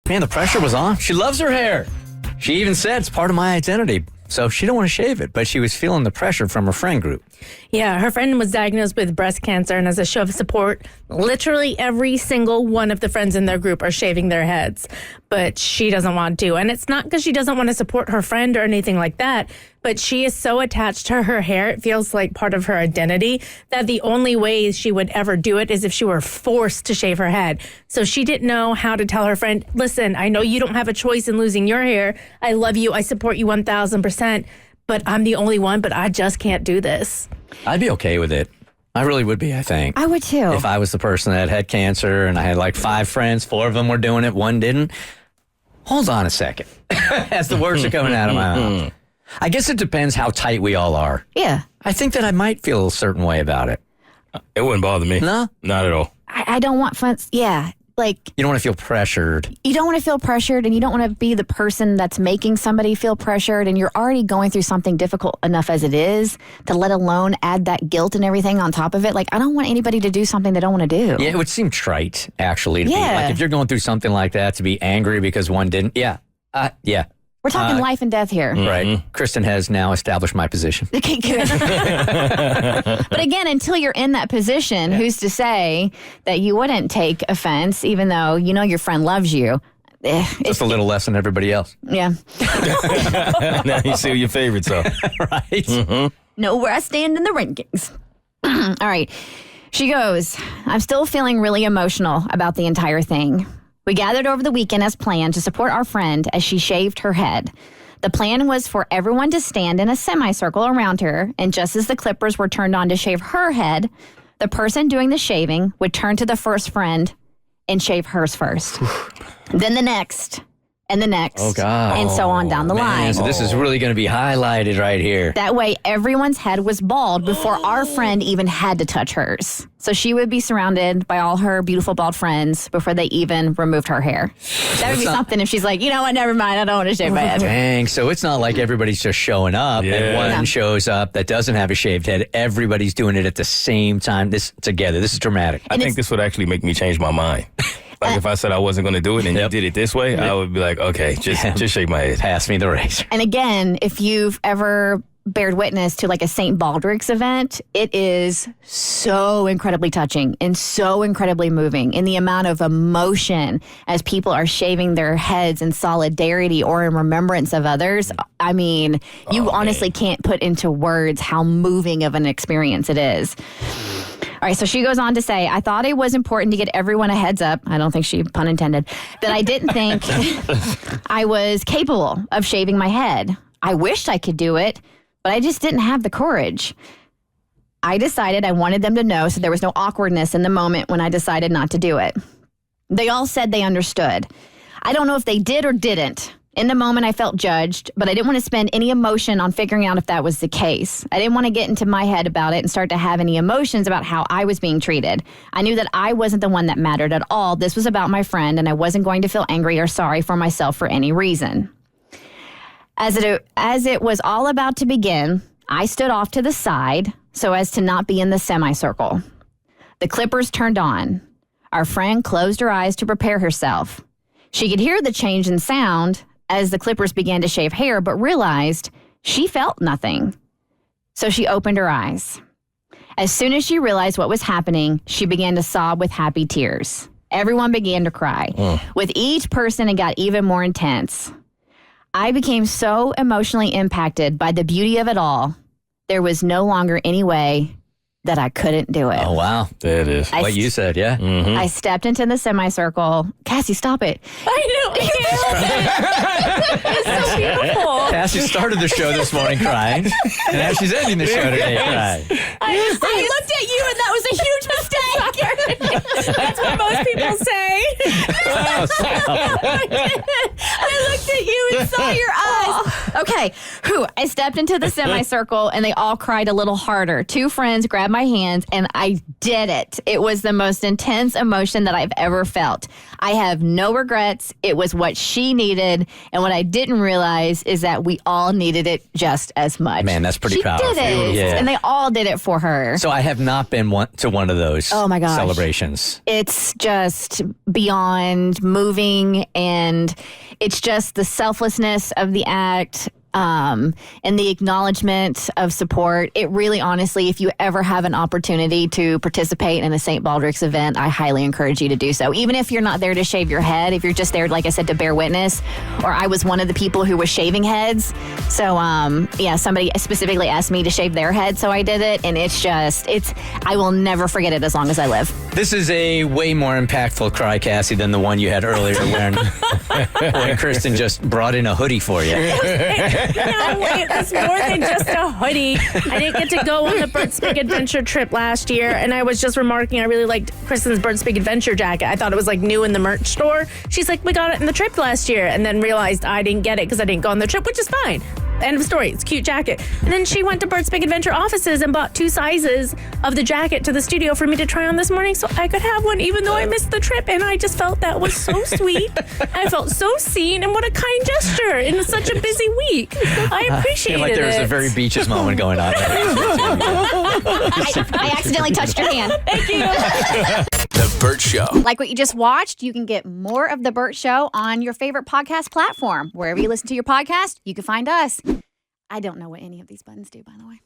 Man, the pressure was on. She loves her hair. She even said it's part of my identity. So she don't want to shave it, but she was feeling the pressure from her friend group. Yeah, her friend was diagnosed with breast cancer, and as a show of support, literally every single one of the friends in their group are shaving their heads. But she doesn't want to. And it's not because she doesn't want to support her friend or anything like that, but she is so attached to her hair, it feels like part of her identity, that the only way she would ever do it is if she were forced to shave her head. So she didn't know how to tell her friend, listen, I know you don't have a choice in losing your hair. I love you. I support you 1,000%, but I'm the only one, but I just can't do this. I'd be okay with it. I really would be, I think. I would too. If I was the person that had cancer and I had like 5 friends, 4 of them were doing it, 1 didn't. Hold on a second. As the words are coming out of my mouth. I guess it depends how tight we all are. Yeah. I think that I might feel a certain way about it. It wouldn't bother me. No? Not at all. I don't want fun. Yeah. Like, You don't want to feel pressured. you don't want to feel pressured, and you don't want to be the person that's making somebody feel pressured, and you're already going through something difficult enough as it is, to let alone add that guilt and everything on top of it. Like, I don't want anybody to do something they don't want to do. Yeah, it would seem trite, actually, to be Yeah. like, if you're going through something like that, to be angry because one didn't. Yeah. Yeah. We're talking life and death here. Right. Kristen has now established my position. Okay, good. But again, until you're in that position, who's to say that you wouldn't take offense, even though you know your friend loves you? Just a little less than everybody else. Yeah. Now you see who your favorites are. Right. Know where I stand in the rankings. All right. She goes, I'm still feeling really emotional about the entire thing. We gathered over the weekend as planned to support our friend as she shaved her head. The plan was for everyone to stand in a semicircle around her, and just as the clippers were turned on to shave her head, the person doing the shaving would turn to the first friend and shave hers first. Then the next, and the next, Oh, God. and so on down the line. Man, so this is really going to be highlighted right here. That way, everyone's head was bald before our friend even had to touch hers. So she would be surrounded by all her beautiful bald friends before they even removed her hair. That would be something if she's like, you know what, never mind, I don't want to shave my head. Dang, so it's not like everybody's just showing up and one Yeah. shows up that doesn't have a shaved head. Everybody's doing it at the same time. This together. This is dramatic. I think this would actually make me change my mind. Like if I said I wasn't going to do it and you did it this way, I would be like, okay, just shake my head. Pass me the razor. And again, if you've ever bared witness to like a St. Baldrick's event, it is so incredibly touching and so incredibly moving in the amount of emotion as people are shaving their heads in solidarity or in remembrance of others. I mean, you honestly can't put into words how moving of an experience it is. All right, so she goes on to say, I thought it was important to get everyone a heads up. I don't think she, pun intended, that I didn't think I was capable of shaving my head. I wished I could do it, but I just didn't have the courage. I decided I wanted them to know so there was no awkwardness in the moment when I decided not to do it. They all said they understood. I don't know if they did or didn't. In the moment, I felt judged, but I didn't want to spend any emotion on figuring out if that was the case. I didn't want to get into my head about it and start to have any emotions about how I was being treated. I knew that I wasn't the one that mattered at all. This was about my friend, and I wasn't going to feel angry or sorry for myself for any reason. As it was all about to begin, I stood off to the side so as to not be in the semicircle. The clippers turned on. Our friend closed her eyes to prepare herself. She could hear the change in sound as the clippers began to shave hair, but realized she felt nothing. So she opened her eyes. As soon as she realized what was happening, she began to sob with happy tears. Everyone began to cry. With each person, it got even more intense. I became so emotionally impacted by the beauty of it all, there was no longer any way that I couldn't do it. Oh, wow. There it is. What you said, yeah. I stepped into the semicircle. Cassie, stop it. I know. It's so beautiful. Cassie started the show this morning crying, and now she's ending the show today crying. I looked at you, and that was a huge mistake. That's what most people say. I I looked at you and saw your eyes. Okay. I stepped into the semicircle and they all cried a little harder. 2 friends grabbed my hands and I did it. It was the most intense emotion that I've ever felt. I have no regrets. It was what she needed. And what I didn't realize is that we all needed it just as much. Man, that's pretty she powerful. Did it. Yeah. And they all did it for her. So I have not been to one of those Oh my gosh. celebrations. It's just beyond moving, and it's just the selflessness of the act. And the acknowledgement of support. It really, honestly, if you ever have an opportunity to participate in a St. Baldrick's event, I highly encourage you to do so. Even if you're not there to shave your head, if you're just there, like I said, to bear witness, or I was one of the people who was shaving heads. So, somebody specifically asked me to shave their head, so I did it. And I will never forget it as long as I live. This is a way more impactful cry, Cassie, than the one you had earlier when Kristen just brought in a hoodie for you. No, it was more than just a hoodie. I didn't get to go on the Bert's Big Adventure trip last year, and I was just remarking I really liked Kristen's Bert's Big Adventure jacket. I thought it was like new in the merch store. She's like, we got it in the trip last year, and then realized I didn't get it because I didn't go on the trip, which is fine. End of story. It's a cute jacket. And then she went to Bert's Big Adventure offices and bought 2 sizes of the jacket to the studio for me to try on this morning so I could have one even though I missed the trip. And I just felt that was so sweet. I felt so seen, and what a kind gesture in such a busy week. I appreciated it. Like there was a very Beaches moment going on. I accidentally touched your hand. Thank you. The Bert Show. Like what you just watched, you can get more of The Bert Show on your favorite podcast platform. Wherever you listen to your podcast, you can find us. I don't know what any of these buttons do, by the way.